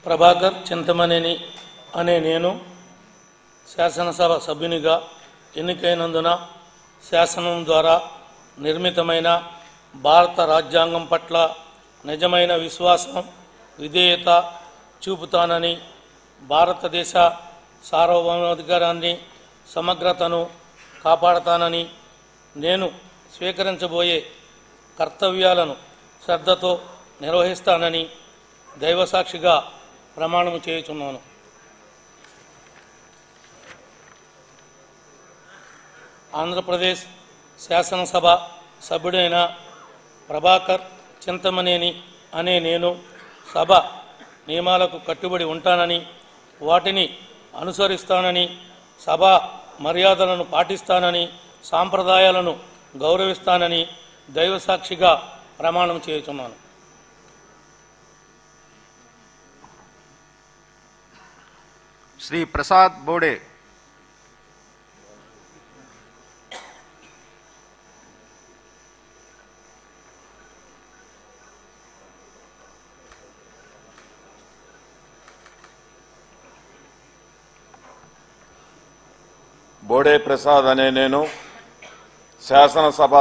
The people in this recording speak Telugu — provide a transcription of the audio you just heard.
ప్రభాకర్ చింతమనేని అనే నేను శాసనసభ సభ్యునిగా ఎన్నికైనందున శాసనం ద్వారా నిర్మితమైన భారత రాజ్యాంగం పట్ల నిజమైన విశ్వాసం విధేయత చూపుతానని, భారతదేశ సార్వభౌమాధికారాన్ని సమగ్రతను కాపాడతానని, నేను స్వీకరించబోయే కర్తవ్యాలను శ్రద్ధతో నిర్వహిస్తానని దైవసాక్షిగా ప్రమాణము చేయుచున్నాను. ఆంధ్రప్రదేశ్ శాసనసభ సభ్యుడైన ప్రభాకర్ చింతమనేని అనే నేను సభ నియమాలకు కట్టుబడి ఉంటానని, వాటిని అనుసరిస్తానని, సభా మర్యాదలను పాటిస్తానని, సాంప్రదాయాలను గౌరవిస్తానని దైవసాక్షిగా ప్రమాణం చేయుచున్నాను. శ్రీ ప్రసాద్ బోడే. బోడే ప్రసాద్ అనే నేను శాసనసభ